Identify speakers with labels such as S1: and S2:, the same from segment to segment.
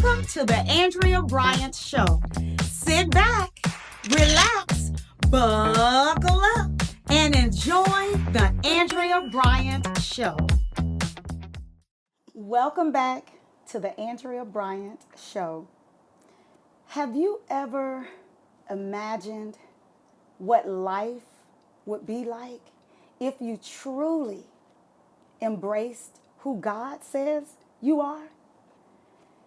S1: Welcome to the Andrea Bryant Show. Sit back, relax, buckle up, and enjoy the Andrea Bryant Show. Welcome back to the Andrea Bryant Show. Have you ever imagined what life would be like if you truly embraced who God says you are?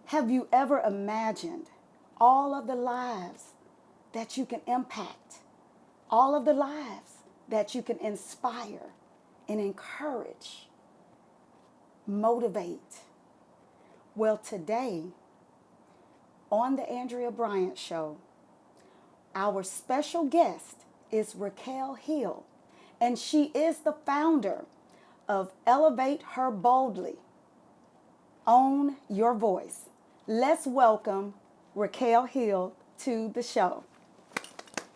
S1: Have you ever imagined all of the lives that you can impact, all of the lives that you can inspire and encourage, motivate? Well, today on the Andrea Bryant Show, our special guest is Rickell Hill, and she is the founder of ElevateHER Boldly. Own your voice. Let's welcome Rickell Hill to the show.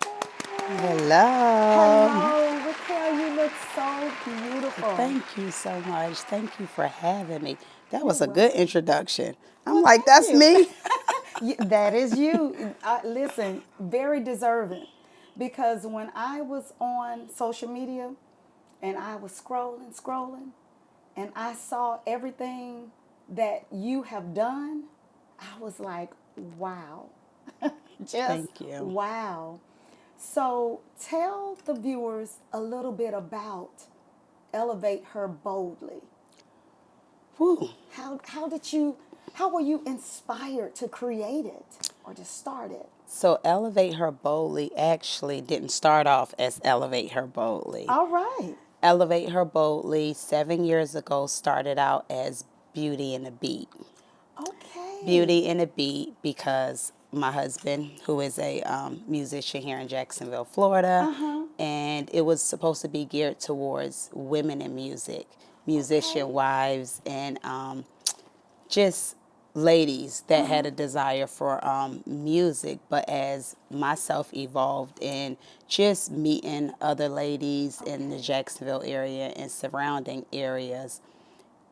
S2: Hello.
S1: Hello, Rickell, you look so beautiful.
S2: Thank you so much. Thank you for having me. That
S1: You're
S2: was a
S1: welcome.
S2: good introduction. I'm
S1: Well,
S2: like,
S1: thank
S2: that's
S1: you.
S2: me.
S1: That is you. Listen, very deserving. Because when I was on social media and I was scrolling, and I saw everything that you have done, I was like, wow. Just
S2: Thank you.
S1: wow. So tell the viewers a little bit about ElevateHER Boldly.
S2: Whew.
S1: How were you inspired to create it or to start it?
S2: So Elevate Her Boldly actually didn't start off as Elevate Her Boldly.
S1: All right.
S2: Elevate Her Boldly 7 years ago started out as Beauty and a Beat.
S1: Okay.
S2: Beauty and a Beat because my husband, who is a musician here in Jacksonville, Florida, and it was supposed to be geared towards women in music, musician wives, and just ladies that had a desire for music. But as myself evolved in just meeting other ladies in the Jacksonville area and surrounding areas,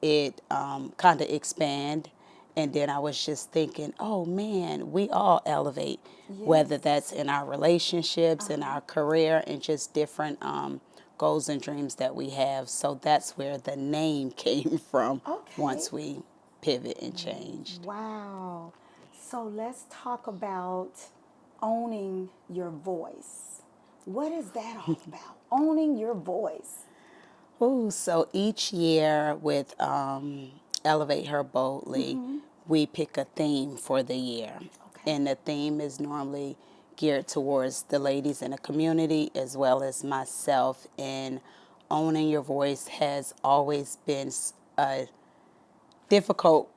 S2: it kind of expand. And then I was just thinking, oh man, we all elevate, whether that's in our relationships, in our career, and just different goals and dreams that we have. So that's where the name came from once we pivot and change.
S1: Wow. So let's talk about owning your voice. What is that all about? Owning your voice.
S2: Ooh, so each year with Elevate Her Boldly, we pick a theme for the year.
S1: Okay.
S2: And the theme is normally geared towards the ladies in the community as well as myself. And owning your voice has always been a difficult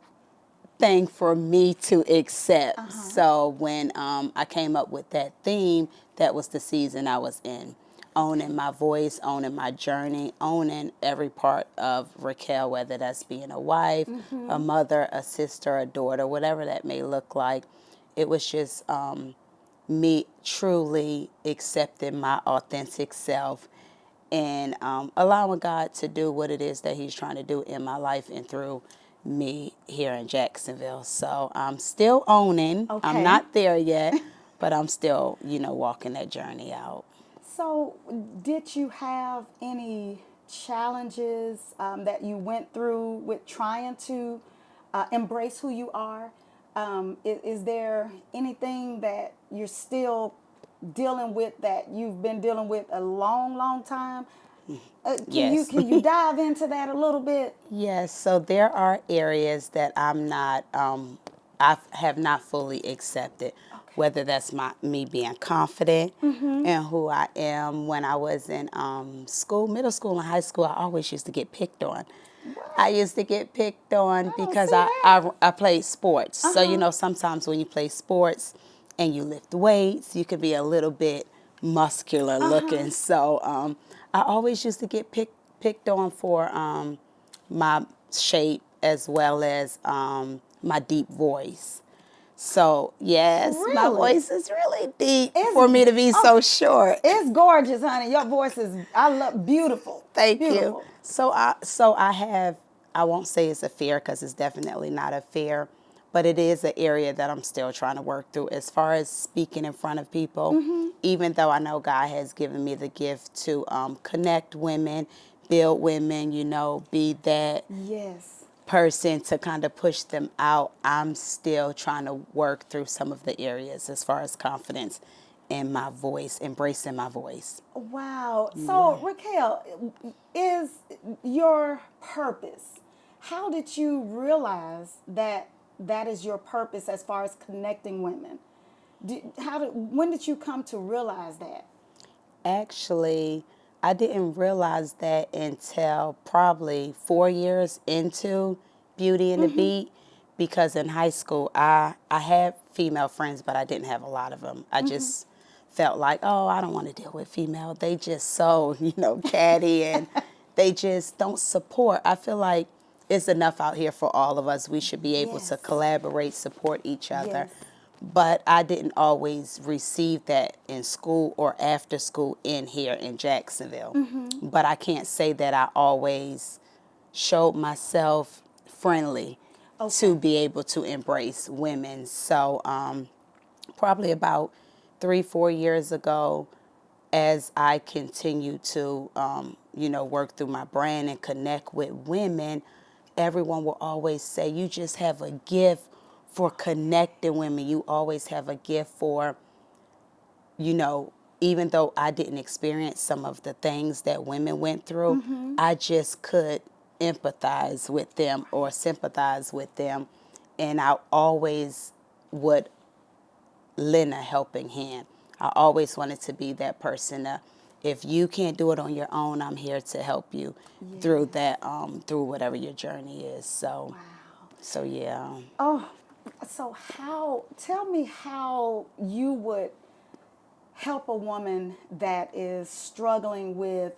S2: thing for me to accept. So when I came up with that theme, that was the season I was in. Owning my voice, owning my journey, owning every part of Rickell, whether that's being a wife, a mother, a sister, a daughter, whatever that may look like. It was just me truly accepting my authentic self and allowing God to do what it is that He's trying to do in my life and through me here in Jacksonville. So I'm still owning.
S1: Okay.
S2: I'm not there yet, but I'm still, walking that journey out.
S1: So, did you have any challenges that you went through with trying to embrace who you are? Is there anything that you're still dealing with that you've been dealing with a long, long time?
S2: Yes.
S1: Can you dive into that a little bit?
S2: Yes, so there are areas that I have not fully accepted, whether that's me being confident in who I am. When I was in school, middle school and high school, I always used to get picked on. I used to get picked on because
S1: see that.
S2: I played sports. So, sometimes when you play sports and you lift weights, you can be a little bit muscular looking. So I always used to get picked on for my shape as well as my deep voice. So, yes, my
S1: Really?
S2: voice is really deep for me to be so short.
S1: It's gorgeous, honey. Your voice is, I love, beautiful.
S2: Thank
S1: Beautiful.
S2: you. So I won't say it's a fear because it's definitely not a fear, but it is an area that I'm still trying to work through as far as speaking in front of people. Even though I know God has given me the gift to connect women, build women, be that
S1: Yes.
S2: person to kind of push them out, I'm still trying to work through some of the areas as far as confidence in my voice, embracing my voice.
S1: Wow. So, Rickell, is your purpose, how did you realize that that is your purpose as far as connecting women? When did you come to realize that?
S2: Actually, I didn't realize that until probably 4 years into Beauty and the Beat, because in high school I had female friends, but I didn't have a lot of them. I just felt like, oh, I don't want to deal with female. They just so catty, and they just don't support. I feel like it's enough out here for all of us. We should be able to
S1: Yes.
S2: collaborate, support each other.
S1: Yes.
S2: But I didn't always receive that in school or after school in here in Jacksonville. But I can't say that I always showed myself friendly to
S1: Okay.
S2: be able to embrace women. So probably about 3, 4 years ago, as I continue to, work through my brand and connect with women, everyone will always say, you just have a gift for connecting women. You always have a gift for, even though I didn't experience some of the things that women went through, I just could empathize with them or sympathize with them. And I always would lend a helping hand. I always wanted to be that person. If you can't do it on your own, I'm here to help you through that, through whatever your journey is. So, so yeah.
S1: Oh, so tell me how you would help a woman that is struggling with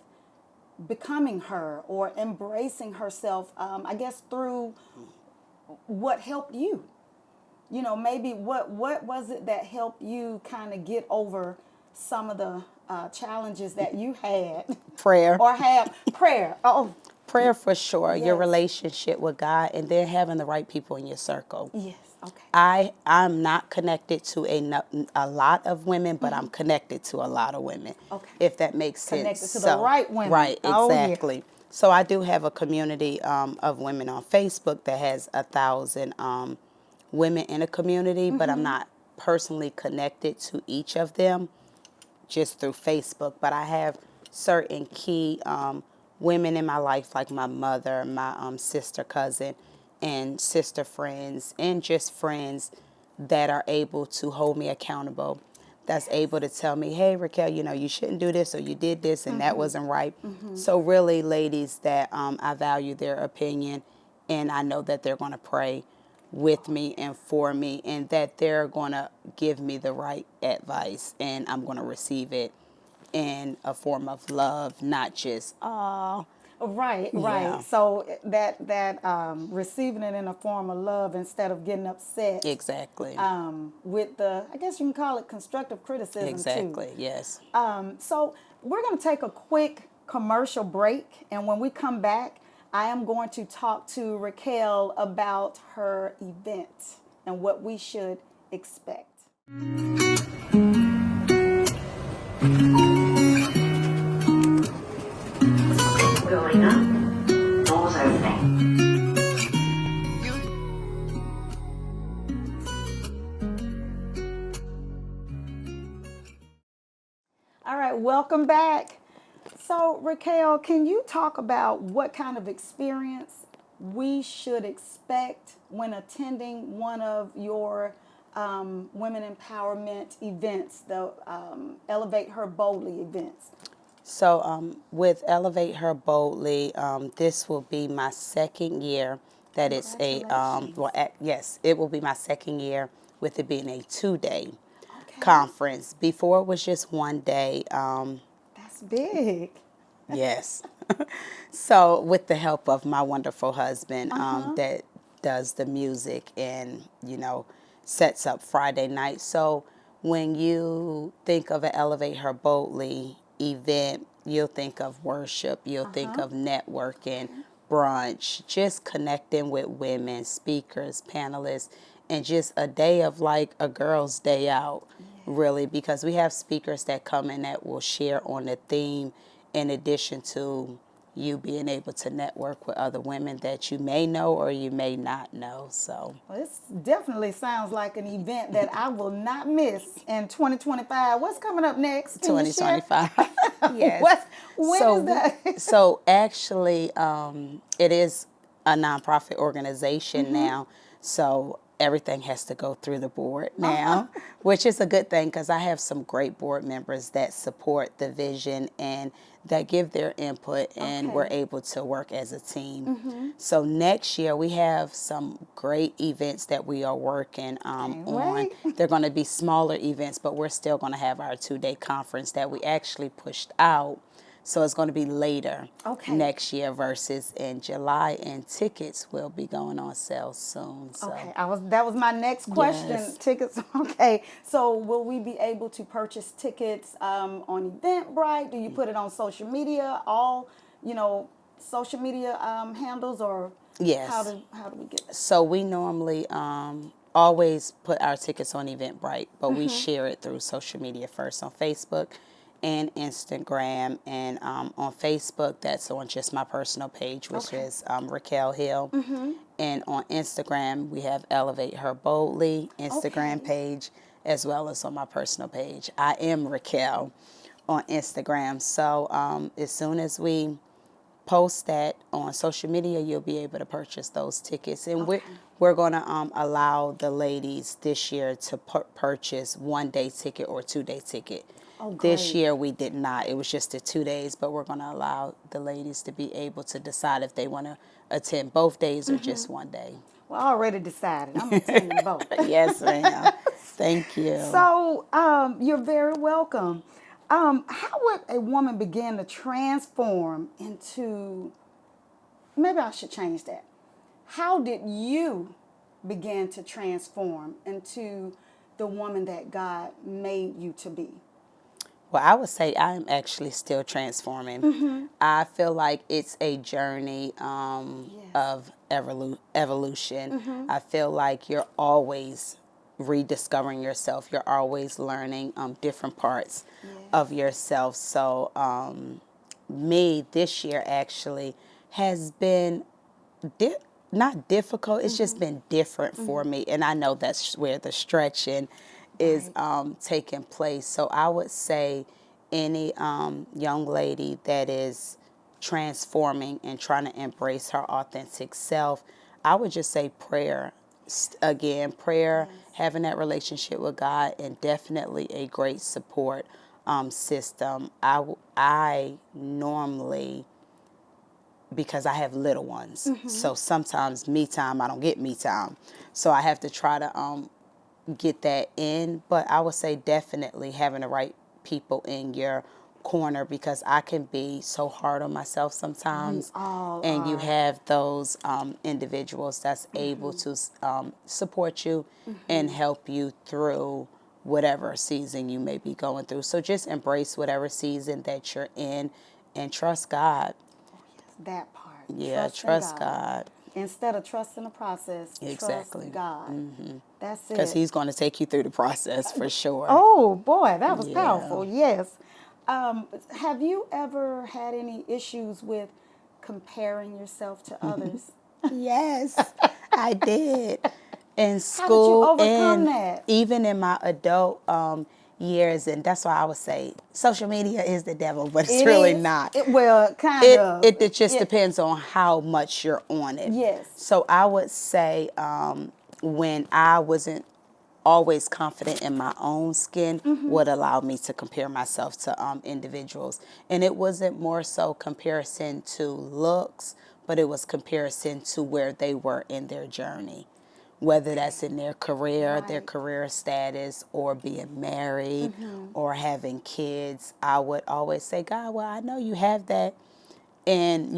S1: becoming her or embracing herself, I guess through what helped you. Maybe what was it that helped you kind of get over some of the challenges that you had
S2: Prayer.
S1: or have? Prayer. Oh,
S2: Prayer for sure, your
S1: yes.
S2: relationship with God, and then having the right people in your circle.
S1: Yes. Okay.
S2: I'm not connected to a lot of women, but I'm connected to a lot of women,
S1: Okay.
S2: if that makes sense.
S1: Connected to the right women.
S2: Right,
S1: Oh, yeah.
S2: exactly. So I do have a community of women on Facebook that has 1,000 women in a community, but I'm not personally connected to each of them, just through Facebook. But I have certain key women in my life, like my mother, my sister, cousin, and sister friends, and just friends that are able to hold me accountable. That's able to tell me, hey, Rickell, you shouldn't do this, or you did this and that wasn't right. So really, ladies that I value their opinion, and I know that they're going to pray with me and for me, and that they're going to give me the right advice, and I'm going to receive it in a form of love, not just, oh,
S1: Right,
S2: yeah,
S1: right. So that receiving it in a form of love instead of getting upset
S2: exactly,
S1: with I guess you can call it constructive criticism too.
S2: exactly, yes.
S1: So we're going to take a quick commercial break, and when we come back, I am going to talk to Rickell about her event and what we should expect.
S3: Going up, doors opening.
S1: All right, welcome back. So, Rickell, can you talk about what kind of experience we should expect when attending one of your women empowerment events, the Elevate Her Boldly events?
S2: So with Elevate Her Boldly, this will be my second year that it's
S1: Congratulations.
S2: yes, it will be my second year with it being a 2-day
S1: Okay,
S2: conference. Before it was just 1 day.
S1: that's big.
S2: Yes. So with the help of my wonderful husband, that does the music and, sets up Friday night. So when you think of an Elevate Her Boldly event, you'll think of worship, you'll think of networking, brunch, just connecting with women, speakers, panelists, and just a day of like a girl's day out, really, because we have speakers that come in that will share on the theme in addition to you being able to network with other women that you may know or you may not know. So
S1: Well, this definitely sounds like an event that I will not miss in 2025. What's coming up next? Can you share?
S2: 2025. Yes.
S1: When is that?
S2: So actually, it is a nonprofit organization now. So everything has to go through the board now, which is a good thing because I have some great board members that support the vision and that give their input, and we're able to work as a team. So next year we have some great events that we are working on.
S1: wait.
S2: They're going to be smaller events, but we're still going to have our 2-day conference that we actually pushed out. So it's going to be later next year versus in July, and tickets will be going on sale soon. So.
S1: Okay, that was my next question.
S2: Yes.
S1: Tickets. Okay, so will we be able to purchase tickets on Eventbrite? Do you put it on social media? All social media handles, or
S2: Yes.
S1: How do we get it?
S2: So we normally always put our tickets on Eventbrite, but we share it through social media first on Facebook and Instagram. And on Facebook, that's on just my personal page, which is Rickell Hill. And on Instagram, we have ElevateHER Boldly Instagram page, as well as on my personal page. I am Rickell on Instagram. So as soon as we post that on social media, you'll be able to purchase those tickets. And we're going to allow the ladies this year to purchase 1-day ticket or 2-day ticket. This
S1: great.
S2: year we did not. It was just the 2 days, but we're going to allow the ladies to be able to decide if they want to attend both days or just 1 day.
S1: Well, I already decided. I'm attending both.
S2: Yes, ma'am. Thank you.
S1: So you're very welcome. How would a woman begin to transform into, maybe I should change that. How did you begin to transform into the woman that God made you to be?
S2: Well, I would say I am actually still transforming. I feel like it's a journey of evolution. I feel like you're always rediscovering yourself. You're always learning different parts of yourself. So me this year actually has been not difficult. It's just been different for me. And I know that's where the stretching is taking place. So I would say any young lady that is transforming and trying to embrace her authentic self, I would just say prayer. Again, prayer, having that relationship with God, and definitely a great support system. I normally, because I have little ones, so sometimes me time, I don't get me time. So I have to try to get that in. But I would say definitely having the right people in your corner, because I can be so hard on myself sometimes. And you have those individuals that's able to support you and help you through whatever season you may be going through. So just embrace whatever season that you're in and trust God.
S1: That part.
S2: Yeah, trust God.
S1: Instead of trusting the process,
S2: Exactly.
S1: trust God. That's it.
S2: Because He's going to take you through the process for sure.
S1: Oh, boy, that was
S2: Yeah.
S1: powerful. Yes. Have you ever had any issues with comparing yourself to others?
S2: Yes, I did. In
S1: How
S2: school
S1: did you overcome
S2: and
S1: that?
S2: even in my adult years, and that's why I would say social media is the devil, but it's
S1: It
S2: really
S1: is.
S2: not.
S1: Well, kind of.
S2: It just depends on how much you're on it.
S1: Yes.
S2: So I would say when I wasn't always confident in my own skin would allow me to compare myself to individuals. And it wasn't more so comparison to looks, but it was comparison to where they were in their journey. Whether that's in their career, their career status, or being married, or having kids, I would always say, God, well, I know you have that. And,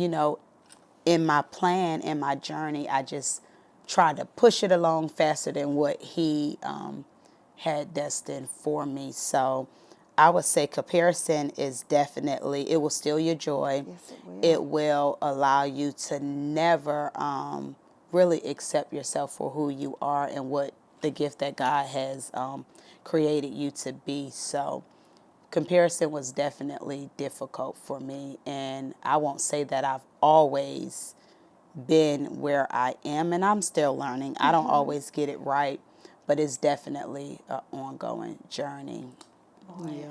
S2: in my plan, in my journey, I just tried to push it along faster than what He had destined for me. So I would say comparison is definitely, it will steal your joy.
S1: Yes, it will.
S2: It will allow you to never really accept yourself for who you are and what the gift that God has created you to be. So comparison was definitely difficult for me, and I won't say that I've always been where I am, and I'm still learning. I don't always get it right, but it's definitely an ongoing journey.
S1: Boy,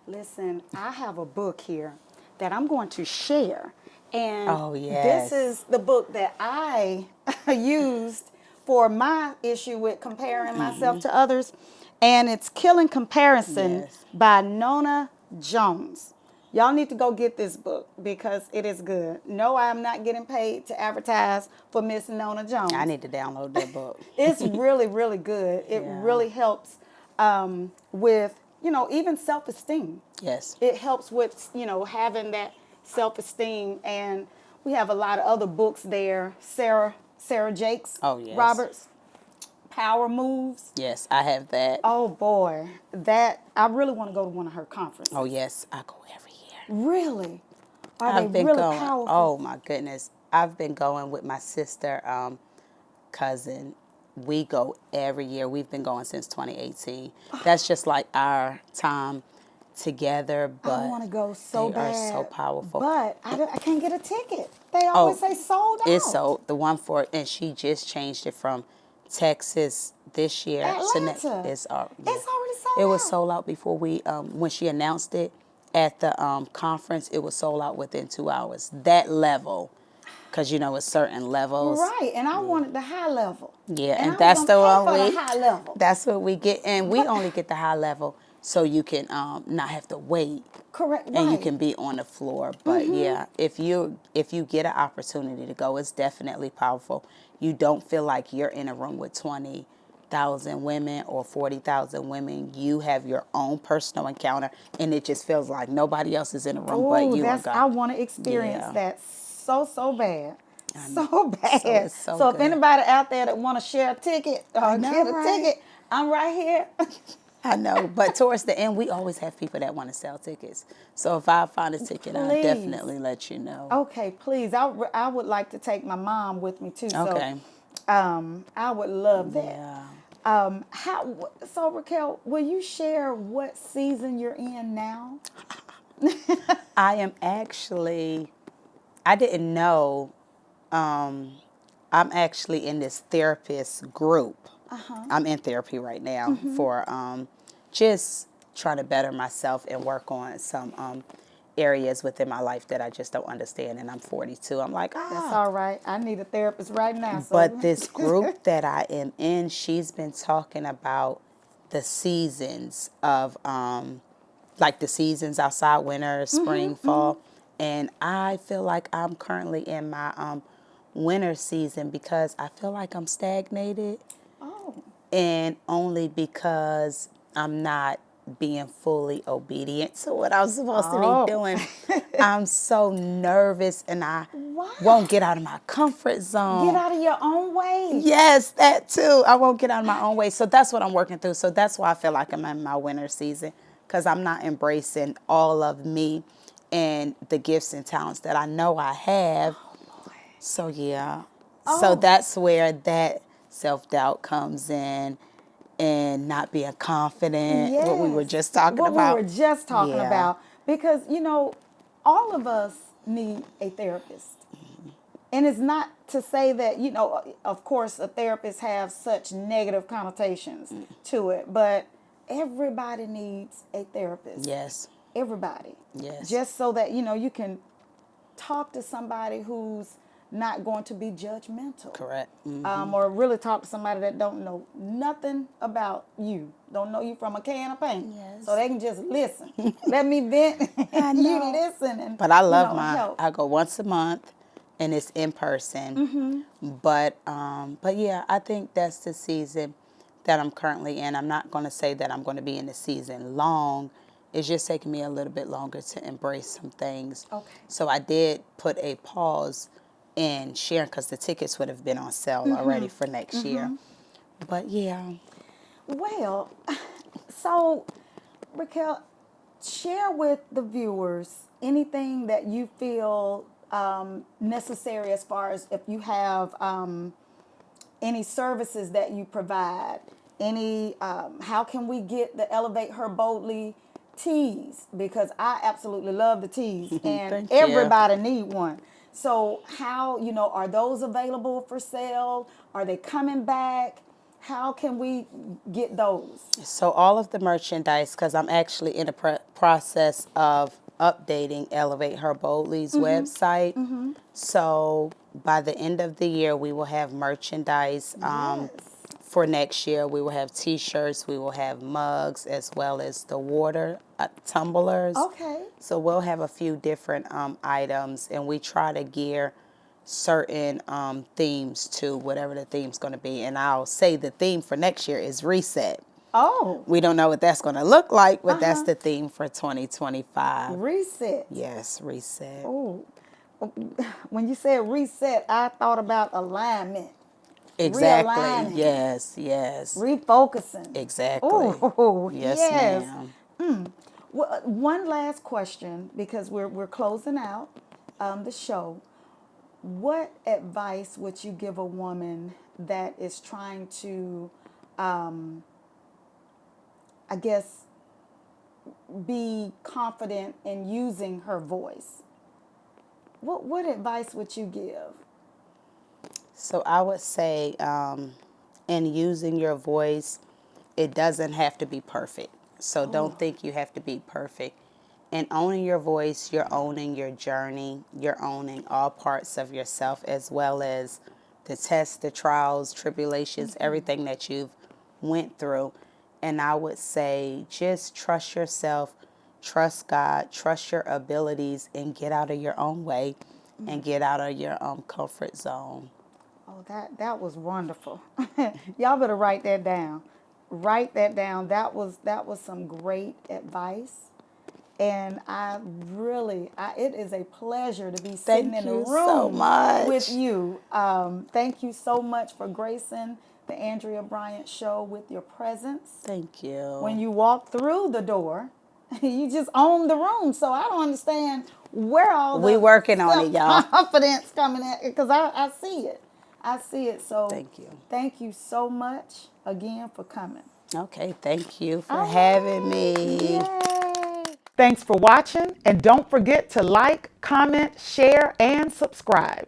S1: listen, I have a book here that I'm going to share. And
S2: Oh,
S1: this
S2: yes.
S1: is the book that I used for my issue with comparing myself to others. And it's Killing Comparison
S2: Yes.
S1: by Nona Jones. Y'all need to go get this book because it is good. No, I'm not getting paid to advertise for Miss Nona Jones.
S2: I need to download that book.
S1: It's really, really good. It
S2: Yeah.
S1: really helps with, even self-esteem.
S2: Yes.
S1: It helps with, having that self-esteem. And we have a lot of other books there. Sarah Jakes
S2: Oh, yes.
S1: Roberts, Power Moves.
S2: Yes, I have that.
S1: Oh, boy. I really want to go to one of her conferences.
S2: Oh, yes, I go every year.
S1: Really? Are
S2: I've
S1: they
S2: been
S1: really
S2: going.
S1: powerful?
S2: Oh, my goodness. I've been going with my sister, cousin. We go every year. We've been going since 2018. That's just like our time together, but
S1: I want to go so
S2: they
S1: bad.
S2: are so powerful.
S1: But I can't get a ticket. They always say sold out.
S2: It's sold. The one for, and she just changed it from Texas this year to next.
S1: Atlanta.
S2: It's
S1: It's already sold
S2: It was
S1: out.
S2: sold out before we when she announced it at the conference. It was sold out within 2 hours. That level, because it's certain levels.
S1: Right, and I wanted the high level.
S2: Yeah,
S1: and
S2: and
S1: I
S2: that's
S1: was
S2: the
S1: gonna
S2: one
S1: pay for
S2: we.
S1: the high level.
S2: That's what we get, and we only get the high level so you can not have to wait.
S1: Correct,
S2: And you
S1: right.
S2: can be on the floor. But yeah, if you get an opportunity to go, it's definitely powerful. You don't feel like you're in a room with 20,000 women or 40,000 women. You have your own personal encounter, and it just feels like nobody else is in the room but
S1: Oh,
S2: you and
S1: I
S2: God.
S1: want to experience
S2: Yeah.
S1: that so bad. So bad.
S2: So it's so
S1: So if
S2: good.
S1: anybody out there that want to share a ticket or
S2: know,
S1: get a
S2: right?
S1: ticket, I'm right here.
S2: I know, but towards the end, we always have people that want to sell tickets. So if I find a ticket, I'll
S1: Please.
S2: definitely let you know.
S1: Okay, please. I would like to take my mom with me too.
S2: Okay.
S1: So, I would love that.
S2: Yeah.
S1: So Rickell, will you share what season you're in now?
S2: I am actually, I didn't know, I'm actually in this therapist group. I'm in therapy right now for just trying to better myself and work on some areas within my life that I just don't understand. And I'm 42. I'm like,
S1: That's all right. I need a therapist right now. So.
S2: But this group that I am in, she's been talking about the seasons of, like the seasons outside, winter, spring, fall. And I feel like I'm currently in my winter season because I feel like I'm stagnated.
S1: Oh.
S2: And only because I'm not being fully obedient to what I was supposed to
S1: Oh.
S2: be doing. I'm so nervous and I
S1: Why?
S2: won't get out of my comfort zone.
S1: Get out of your own way.
S2: Yes, that too. I won't get out of my own way. So that's what I'm working through. So that's why I feel like I'm in my winter season because I'm not embracing all of me and the gifts and talents that I know I have. So yeah. So that's where that self-doubt comes in and not being confident, what we were just talking about.
S1: What we were just talking
S2: Yeah.
S1: about. Because, all of us need a therapist. And it's not to say that, of course, a therapist has such negative connotations to it, but everybody needs a therapist.
S2: Yes.
S1: Everybody.
S2: Yes.
S1: Just so that, you can talk to somebody who's not going to be judgmental.
S2: Correct.
S1: Or really talk to somebody that don't know nothing about you. Don't know you from a can of paint.
S2: Yes.
S1: So they can just listen. Let me vent.
S2: I
S1: You
S2: know.
S1: listen. And,
S2: But I love
S1: help.
S2: I go once a month and it's in person. But yeah, I think that's the season that I'm currently in. I'm not going to say that I'm going to be in the season long. It's just taking me a little bit longer to embrace some things.
S1: Okay.
S2: So I did put a pause in sharing because the tickets would have been on sale already for next year. But yeah.
S1: Well, so, Rickell, share with the viewers anything that you feel necessary as far as if you have any services that you provide, any how can we get the Elevate Her Boldly teas, because I absolutely love the teas and
S2: Thank you.
S1: everybody need one. So how, are those available for sale? Are they coming back? How can we get those?
S2: So all of the merchandise, because I'm actually in the process of updating Elevate Her Boldly's website. So by the end of the year, we will have merchandise.
S1: Yes.
S2: For next year, we will have T-shirts, we will have mugs, as well as the water tumblers.
S1: Okay.
S2: So we'll have a few different items, and we try to gear certain themes to whatever the theme's going to be. And I'll say the theme for next year is reset.
S1: Oh,
S2: We don't know what that's going to look like, but that's the theme for 2025.
S1: reset.
S2: Yes, reset.
S1: Oh, when you said reset, I thought about alignment,
S2: Exactly.
S1: realigning.
S2: Yes, yes.
S1: refocusing.
S2: Exactly.
S1: Oh,
S2: Yes,
S1: yes.
S2: ma'am.
S1: Well, one last question, because we're closing out the show. What advice would you give a woman that is trying to, I guess, be confident in using her voice? What advice would you give?
S2: So I would say, in using your voice, it doesn't have to be perfect. So don't think you have to be perfect. In owning your voice, you're owning your journey. You're owning all parts of yourself, as well as the tests, the trials, tribulations, everything that you've went through. And I would say just trust yourself, trust God, trust your abilities, and get out of your own way and get out of your comfort zone.
S1: Oh, that was wonderful. Y'all better write that down. Write that down. That was some great advice. And it is a pleasure to be sitting in the
S2: you so
S1: room
S2: much.
S1: with you. Thank you so much for gracing the Andrea Bryant Show with your presence.
S2: Thank you.
S1: When you walk through the door, you just own the room. So I don't understand where all the
S2: We working on it, y'all.
S1: confidence coming at, because I see it. I see it. So
S2: Thank you.
S1: Thank you so much again for coming.
S2: Okay, thank you for having me.
S1: Yay.
S4: Thanks for watching, and don't forget to like, comment, share, and subscribe.